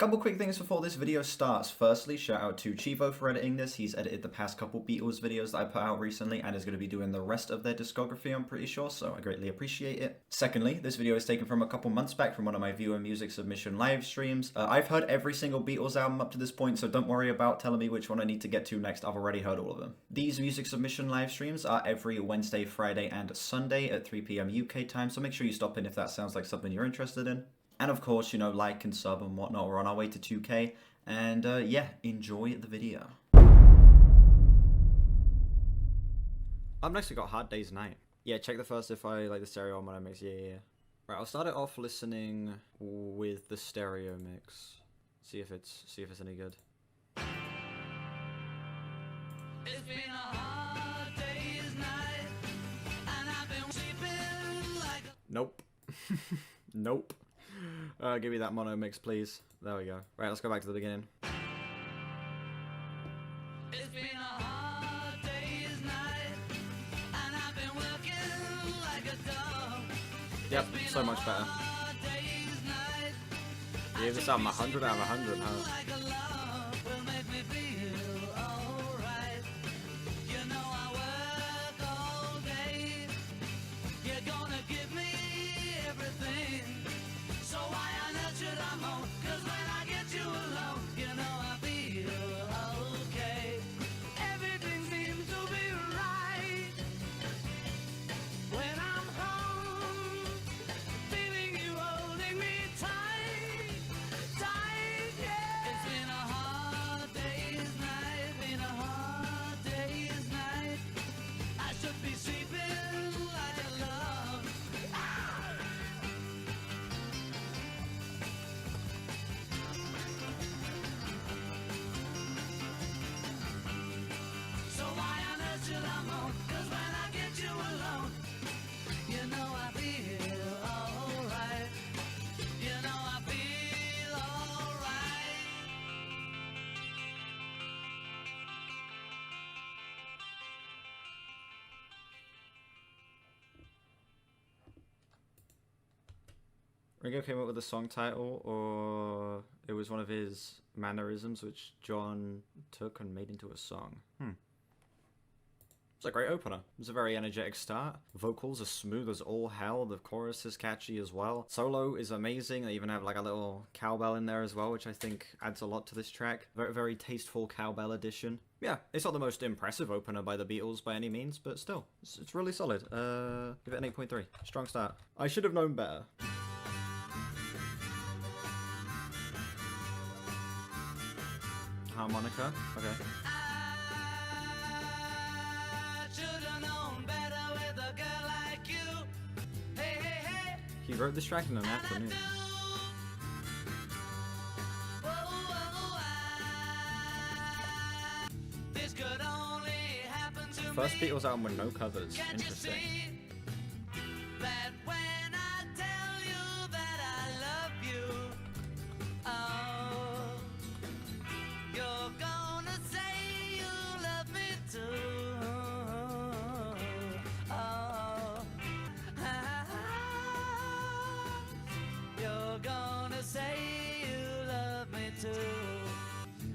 Couple quick things before this video starts. Firstly, shout out to Chivo for editing this. He's edited the past couple Beatles videos that I put out recently and is going to be doing the rest of their discography, I'm pretty sure, so I greatly appreciate it. Secondly, this video is taken from a couple months back from one of my viewer music submission live streams. I've heard every single Beatles album up to this point, so don't worry about telling me which one I need to get to next. I've already heard all of them. These music submission live streams are every Wednesday, Friday, and Sunday at 3 PM UK time, so make sure you stop in if that sounds like something you're interested in. And of course, like and sub and whatnot. We're on our way to 2K. And yeah, enjoy the video. Up next we got Hard Day's Night. Yeah, check the first if I like the stereo mono mix. Yeah. Right, I'll start it off listening with the stereo mix. See if it's any good. It's been a hard day's night, and I've been sleeping like a... Nope. Nope. Give me that mono mix, please. There we go. Right, let's go back to the beginning. It's been a hard day's night, and I've been working like a dog. Yep, so much better. You gave this album 100 out of 100, huh? Ringo came up with the song title, or it was one of his mannerisms which John took and made into a song. It's a great opener. It's a very energetic start. Vocals are smooth as all hell. The chorus is catchy as well. Solo is amazing. They even have like a little cowbell in there as well, which I think adds a lot to this track. Very, very tasteful cowbell addition. Yeah, it's not the most impressive opener by the Beatles by any means, but still, it's really solid. Give it an 8.3. Strong start. I should have known better. Harmonica, okay. He wrote this track in an afternoon. First Beatles album with no covers. Interesting.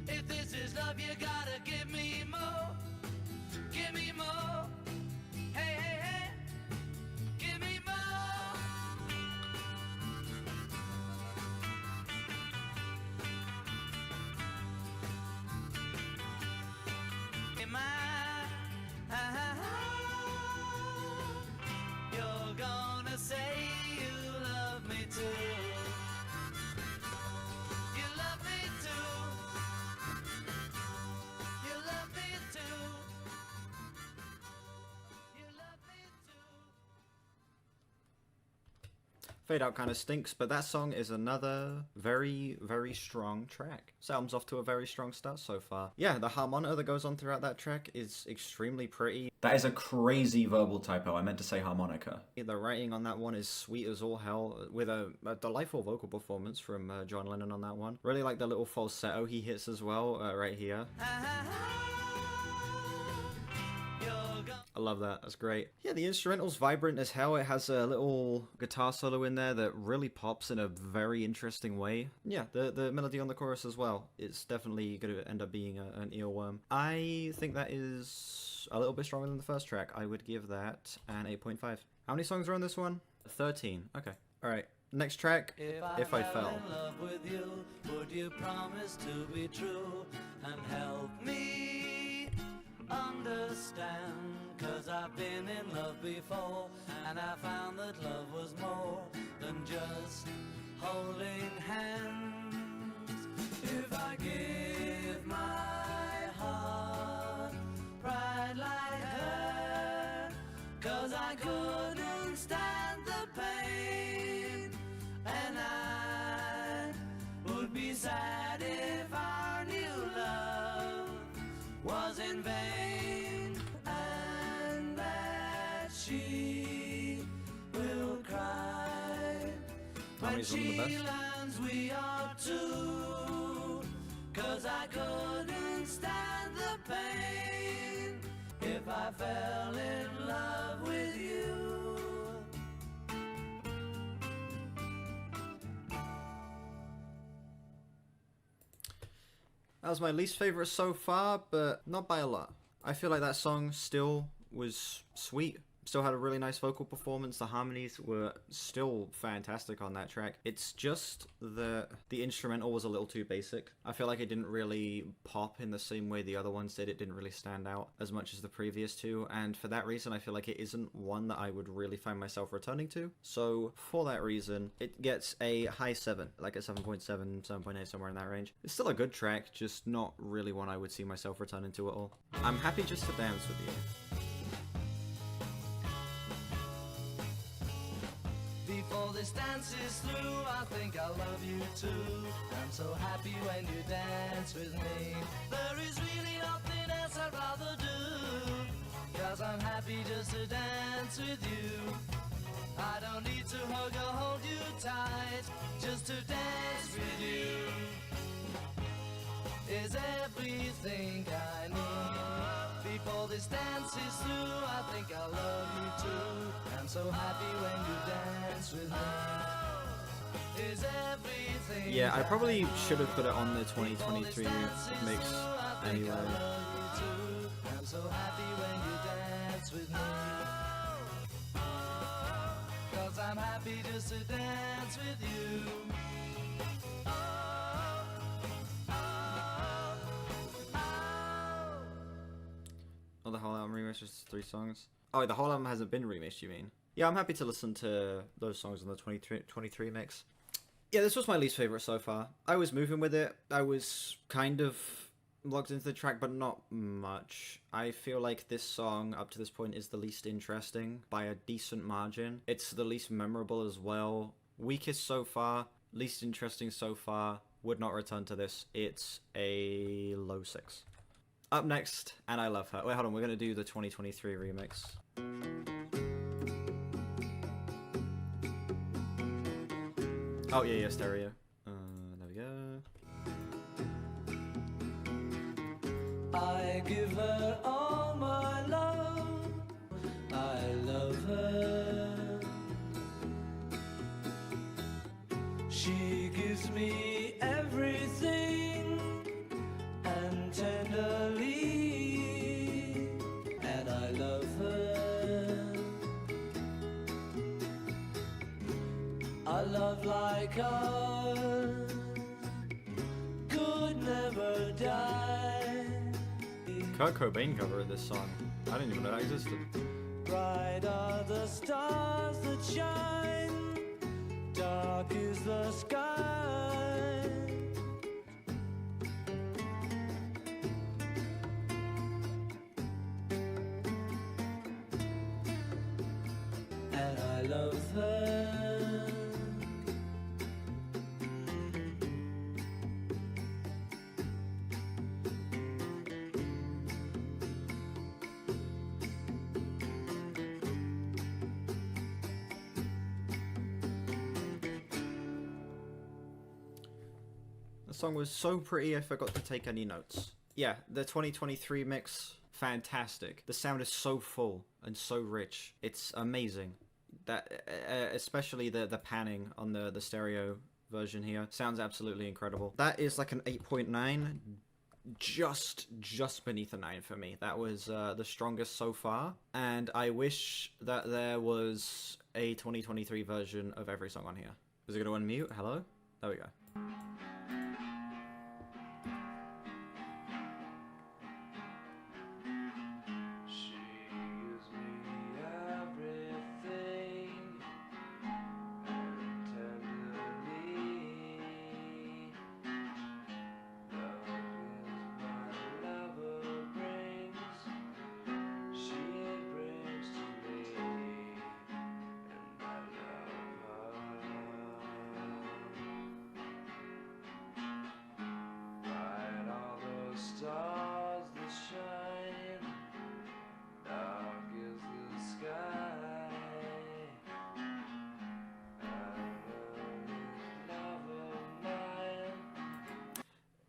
If this is love, you gotta give me more. Give me more. Hey, hey, hey. Give me more. Am you're gonna say you love me too. Fade Out kind of stinks, but that song is another very, very strong track. Sounds off to a very strong start so far. Yeah, the harmonica that goes on throughout that track is extremely pretty. That is a crazy verbal typo. I meant to say harmonica. The writing on that one is sweet as all hell, with a delightful vocal performance from John Lennon on that one. Really like the little falsetto he hits as well, right here. You're I love that. That's great. Yeah, the instrumental's vibrant as hell. It has a little guitar solo in there that really pops in a very interesting way. Yeah, the melody on the chorus as well. It's definitely going to end up being an earworm. I think that is a little bit stronger than the first track. I would give that an 8.5. How many songs are on this one? 13. Okay. All right. Next track, If I Fell. In love with you, would you promise to be true and help me understand? 'Cause I've been in love before, and I found that love was more than just holding hands. If I give my heart right like her, 'cause I couldn't stand the pain, and I would be sad if our new love was in vain, and that she will cry when she learns we are two, 'cause I couldn't stand the pain if I fell in love with you. That was my least favorite so far, but not by a lot. I feel like that song still was sweet. Still had a really nice vocal performance. The harmonies were still fantastic on that track. It's just the instrumental was a little too basic. I feel like it didn't really pop in the same way the other ones did. It didn't really stand out as much as the previous two, and for that reason I feel like it isn't one that I would really find myself returning to. So for that reason, it gets a high 7, like a 7.7, 7.8, somewhere in that range. It's still a good track, just not really one I would see myself returning to at all. I'm happy just to dance with you. Before this dance is through, I think I love you too. I'm so happy when you dance with me. There is really nothing else I'd rather do, 'cause I'm happy just to dance with you. I don't need to hug or hold you tight, just to dance with you is everything I need. Before this dance is through, I think I love you too. I'm so happy when you dance with me is everything. Yeah, I probably should have put it on the 2023 mix anyway. I'm so happy when you dance with me, 'cause I'm happy just to dance with you. Oh, the whole album remix is 3 songs. Oh, the whole album hasn't been remixed, you mean? Yeah, I'm happy to listen to those songs on the 23 mix. Yeah, this was my least favorite so far. I was moving with it. I was kind of logged into the track, but not much. I feel like this song, up to this point, is the least interesting by a decent margin. It's the least memorable as well. Weakest so far, least interesting so far. Would not return to this. It's a low 6. Up next, And I Love Her. Wait, hold on, we're gonna do the 2023 remix. Oh, yeah, stereo. There we go. I give her all my love, I love her. She gives me everything, and tenderly, and I love her. A love like ours could never die. Kurt Cobain covered this song. I didn't even know that existed. Bright are the stars that shine, dark is the sky. And I love her. The song was so pretty I forgot to take any notes. Yeah, the 2023 mix fantastic. The sound is so full and so rich. It's amazing. That especially the panning on the stereo version here sounds absolutely incredible. That is like an 8.9, just beneath a 9 for me. That was the strongest so far, and I wish that there was a 2023 version of every song on here. Is it gonna unmute? Hello? There we go.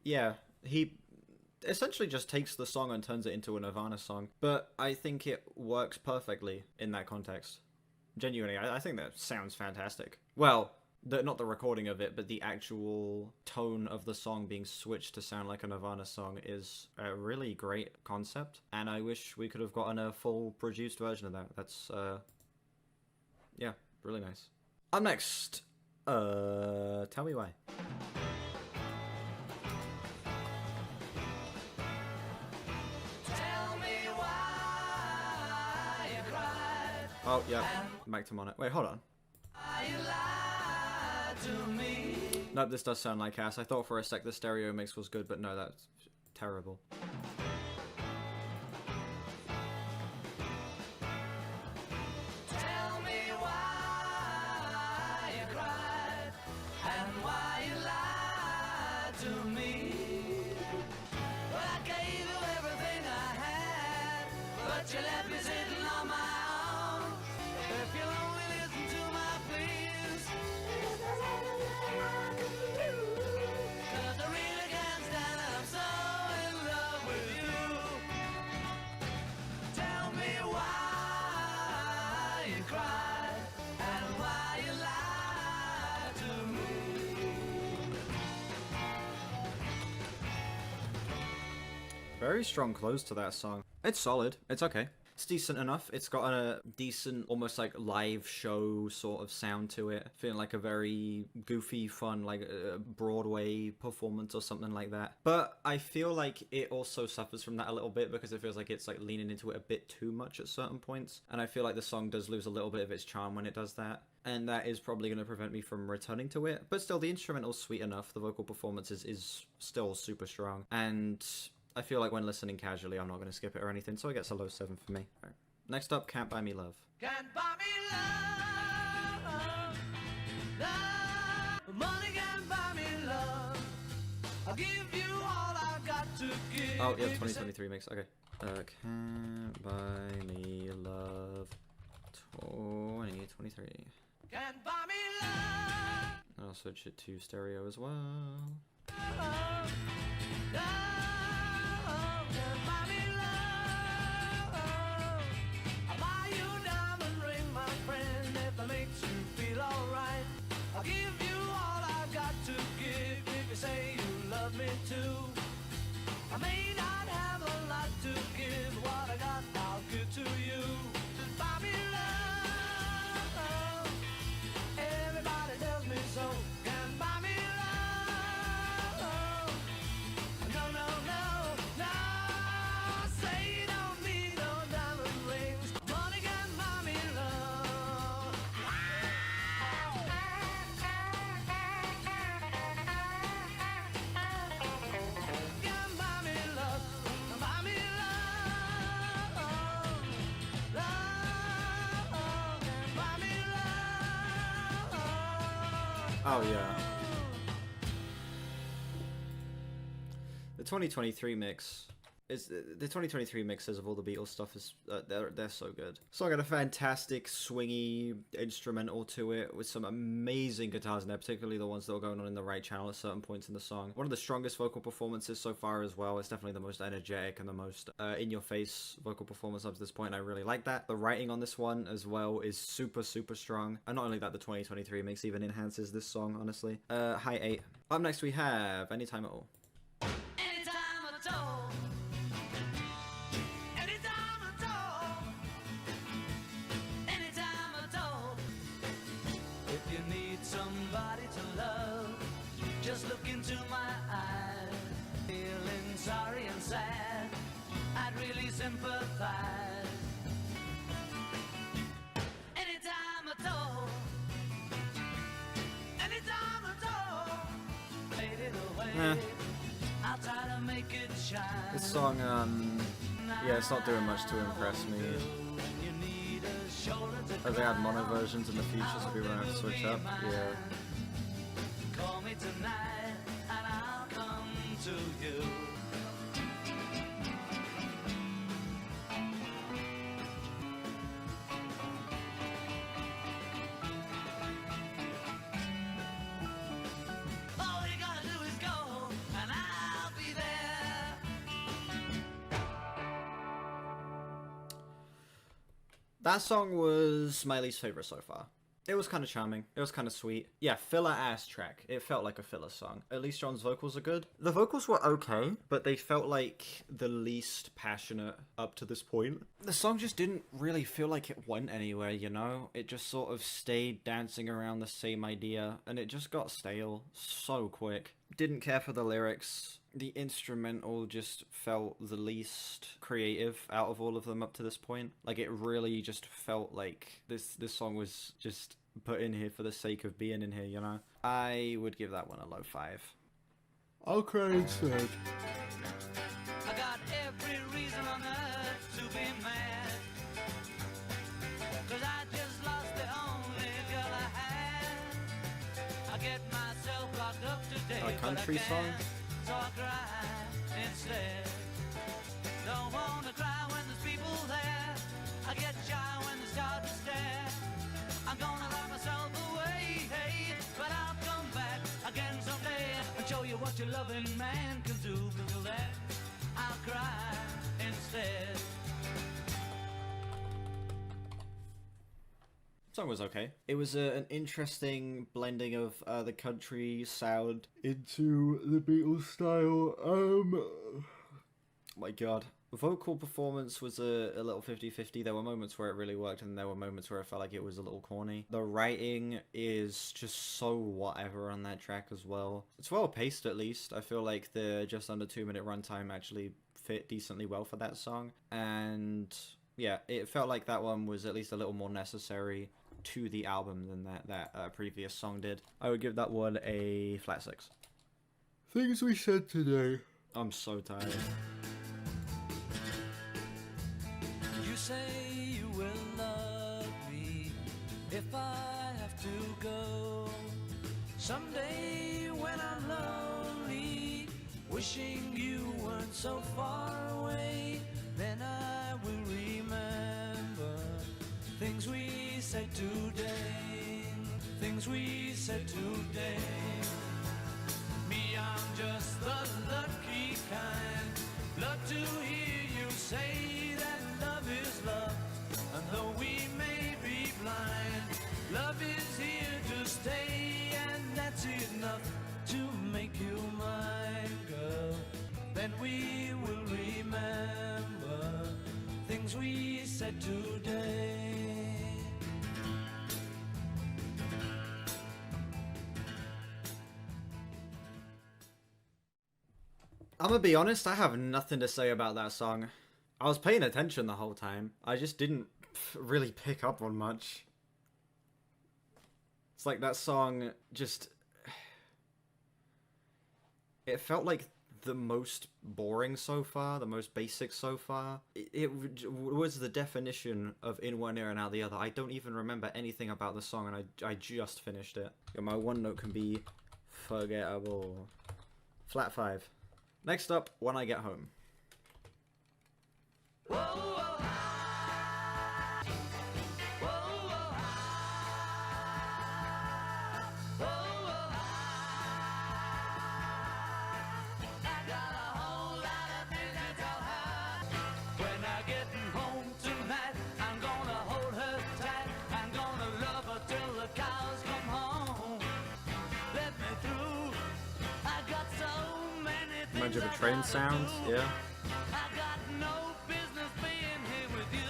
Yeah, he essentially just takes the song and turns it into a Nirvana song, but I think it works perfectly in that context. Genuinely, I think that sounds fantastic. Well, not the recording of it, but the actual tone of the song being switched to sound like a Nirvana song is a really great concept, and I wish we could have gotten a full produced version of that. That's, yeah, really nice. Up next, Tell Me Why. Oh, yeah, back to mono. Wait, hold on. Nope, this does sound like ass. I thought for a sec the stereo mix was good, but no, that's terrible. Tell me why you cried and why you lied to me. Well, I gave you everything I had, but you left me sitting on my own. If you'll only listen to my pleas, 'cause I really can't stand it, I'm so in love with you. Tell me why you cried and why you lied to me. Very strong close to that song. It's solid. It's okay. It's decent enough. It's got a decent, almost like live show sort of sound to it. Feeling like a very goofy, fun, like Broadway performance or something like that. But I feel like it also suffers from that a little bit because it feels like it's like leaning into it a bit too much at certain points. And I feel like the song does lose a little bit of its charm when it does that. And that is probably going to prevent me from returning to it. But still, the instrumental's sweet enough. The vocal performance is still super strong. And I feel like when listening casually, I'm not going to skip it or anything, so it gets a low 7 for me. Right. Next up, Can't Buy Me Love. Can't buy me love, love. Money can't buy me love. I'll give you all I've got to give. Oh, yeah, 2023 mix. Okay. Can't Buy Me Love 2023. Can't buy me love, I'll switch it to stereo as well. love, love. Can't buy me love. I'll buy you a diamond ring, my friend, if it makes you feel alright. I'll give you all I've got to give if you say you love me too. I may not have a lot to give, what I got I'll give to you. Just buy me love. Everybody tells me so. Can't buy me love. No, no, no, no. Say you don't need no diamond rings. Money can buy me love. Can buy me love. Buy me love. Love. Can buy me love. Oh, yeah. The 2023 mix is the 2023 mixes of all the Beatles stuff is they're so good. Song had a fantastic swingy instrumental to it with some amazing guitars in there, particularly the ones that were going on in the right channel at certain points in the song. One of the strongest vocal performances so far as well. It's definitely the most energetic and the most in-your-face vocal performance up to this point. I really like that. The writing on this one as well is super strong, and not only that, the 2023 mix even enhances this song, honestly. High 8. Up next we have Anytime at All. Anytime at all. Anytime at all. Anytime at all. If you need somebody to love, just look into my eyes. Feeling sorry and sad, I'd really sympathize. Anytime at all. Anytime at all. Fade it away. I'll try to make it shine. This song, yeah, it's not doing much to impress me. As they add mono versions in the future, so people don't have to switch up. Yeah. Call me tonight and I'll come to you. All you gotta do is go and I'll be there. That song was my least favorite so far. It was kind of charming. It was kind of sweet. Yeah, filler ass track. It felt like a filler song. At least John's vocals are good. The vocals were okay, but they felt like the least passionate up to this point. The song just didn't really feel like it went anywhere, you know? It just sort of stayed dancing around the same idea, and it just got stale so quick. Didn't care for the lyrics. The instrumental just felt the least creative out of all of them up to this point. Like, it really just felt like this song was just put in here for the sake of being in here, you know? I would give that one a low 5. I'll cry instead. I got every reason on earth to be mad, 'cause I just lost the only girl I had. I get myself locked up today, A country but I song? can't, so I cry instead. Don't wanna cry when there's people there. I get shy when they start to stare. I'm gonna lock myself away, hey, but I'll come back again someday and show you what your loving man can do. But till then, I'll cry instead. Song was okay. It was an interesting blending of the country sound into the Beatles style. My god. Vocal performance was a little 50-50. There were moments where it really worked, and there were moments where I felt like it was a little corny. The writing is just so whatever on that track as well. It's well paced, at least. I feel like the just under 2-minute runtime actually fit decently well for that song. And yeah, it felt like that one was at least a little more necessary to the album than that previous song did. I would give that one a flat 6. Things we said today. I'm so tired. You say you will love me if I have to go. Someday when I'm lonely, wishing you weren't so far away, then I will remember things we said today. Things we said today. Me, I'm just the lucky kind. Love to hear you say that love is love, and though we may be blind, love is here to stay, and that's enough to make you mine, girl. Then we will remember things we said today. I'm gonna be honest, I have nothing to say about that song. I was paying attention the whole time. I just didn't really pick up on much. It's like that song just... It felt like the most boring so far, the most basic so far. It was the definition of in one ear and out the other. I don't even remember anything about the song, and I just finished it. Yeah, my one note can be forgettable. Flat 5. Next up, When I Get Home. Reminds you of a train sound, yeah. I got no business being here with you.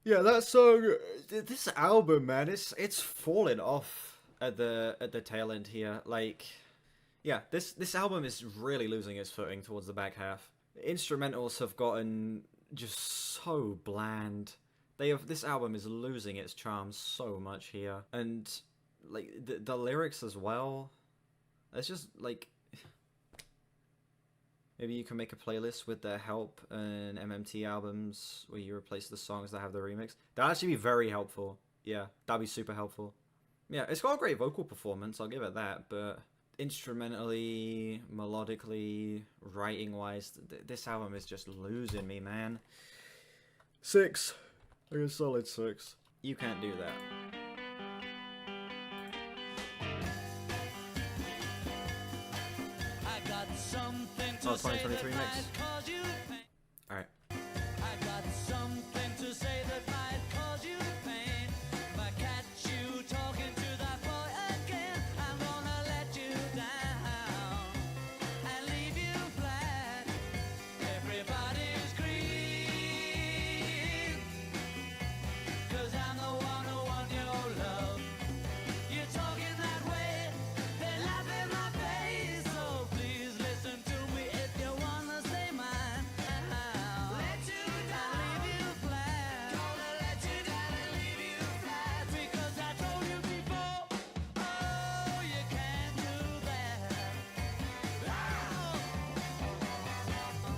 Yeah, that song. This album, man, it's falling off at the tail end here. Like, yeah, this album is really losing its footing towards the back half. The instrumentals have gotten just so bland. This album is losing its charm so much here, and like the lyrics as well. It's just like, maybe you can make a playlist with the Help and MMT albums where you replace the songs that have the remix. That'd actually be very helpful. Yeah, that'd be super helpful. Yeah, it's got a great vocal performance, I'll give it that, but instrumentally, melodically, writing-wise, this album is just losing me, man. 6. Like a solid 6. You can't do that. I got something to 2023 say that mix. might cause you pain. Alright. I got something to say that might cause you pain. If I catch you talking to that boy again, I'm gonna let you down and leave you flat. Everybody's green, 'cause I'm the one who wants your love. You're talking that way, they laugh in my face. So please listen to me if you wanna stay mine. Let you down, leave you flat. Gonna let you down and leave you flat. Because I told you before, oh, you can't do that. Oh,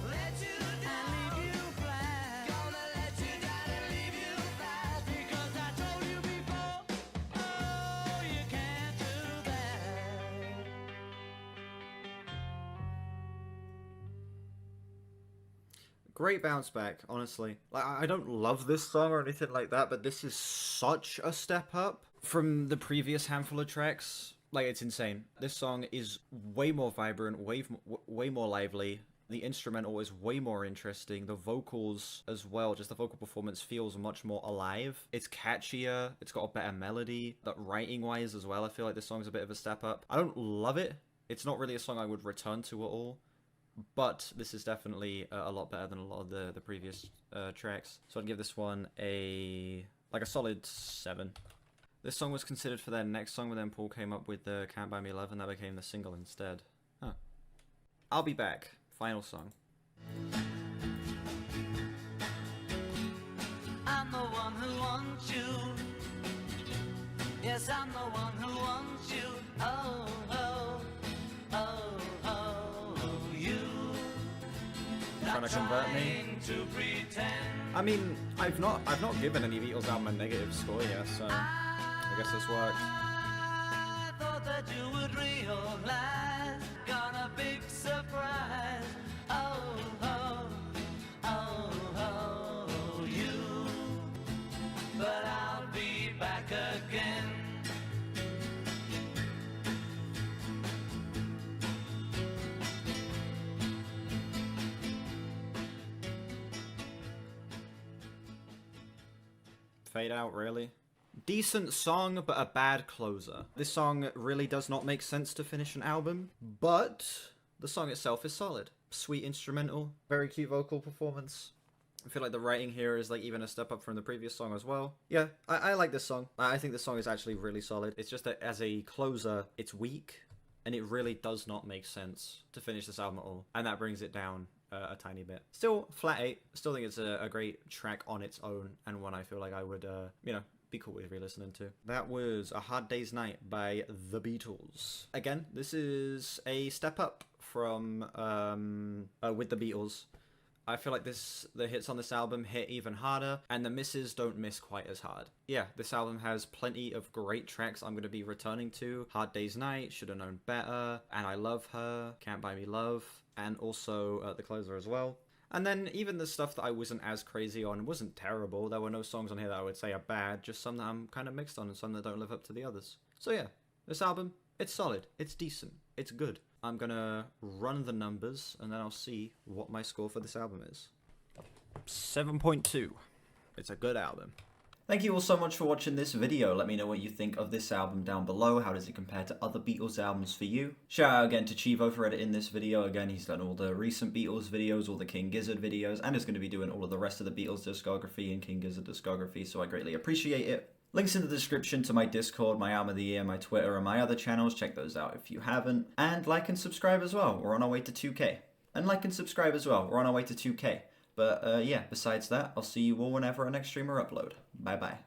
let you down, leave you flat. Gonna let you down and leave you flat. Because I told you before, oh, you can't do that. Great bounce back, honestly. Like, I don't love this song or anything like that, but this is such a step up from the previous handful of tracks. Like, it's insane. This song is way more vibrant, way more lively. The instrumental is way more interesting. The vocals as well, just the vocal performance feels much more alive. It's catchier. It's got a better melody. That writing-wise as well, I feel like this song's a bit of a step up. I don't love it. It's not really a song I would return to at all. But this is definitely a lot better than a lot of the previous tracks. So I'd give this one a solid 7. This song was considered for their next song, but then Paul came up with the Can't Buy Me Love, and that became the single instead. Huh. I'll Be Back. Final song. I'm the one who wants you. Yes, I'm the one who wants you. Oh, oh, oh, oh, you. Trying to convert me. To pretend. I mean, I've not given any Beatles album a negative score yet, so I guess this works. I thought that you would realize. Got a big surprise. Oh, oh, oh, oh, you. But I'll be back again. Fade out, really? Decent song, but a bad closer. This song really does not make sense to finish an album, but the song itself is solid. Sweet instrumental, very cute vocal performance. I feel like the writing here is like even a step up from the previous song as well. Yeah, I like this song. I think this song is actually really solid. It's just that as a closer, it's weak, and it really does not make sense to finish this album at all. And that brings it down a tiny bit. Still, flat 8. Still think it's a great track on its own, and one I feel like I would, be cool with re-listening to. That was A Hard Day's Night by The Beatles. Again, this is a step up from with The Beatles. I feel like the hits on this album hit even harder, and the misses don't miss quite as hard. Yeah, this album has plenty of great tracks I'm going to be returning to. Hard Day's Night, Should've Known Better, And I Love Her, Can't Buy Me Love, and also the closer as well. And then even the stuff that I wasn't as crazy on wasn't terrible. There were no songs on here that I would say are bad, just some that I'm kind of mixed on and some that don't live up to the others. So yeah, this album, it's solid, it's decent, it's good. I'm gonna run the numbers and then I'll see what my score for this album is. 7.2. It's a good album. Thank you all so much for watching this video. Let me know what you think of this album down below. How does it compare to other Beatles albums for you? Shout out again to Chivo for editing this video. Again, he's done all the recent Beatles videos, all the King Gizzard videos, and is going to be doing all of the rest of the Beatles discography and King Gizzard discography, so I greatly appreciate it. Links in the description to my Discord, my Album of the Year, my Twitter, and my other channels. Check those out if you haven't. And like and subscribe as well. We're on our way to 2K. And like and subscribe as well. We're on our way to 2K. But yeah, besides that, I'll see you all whenever our next streamer upload. Bye bye.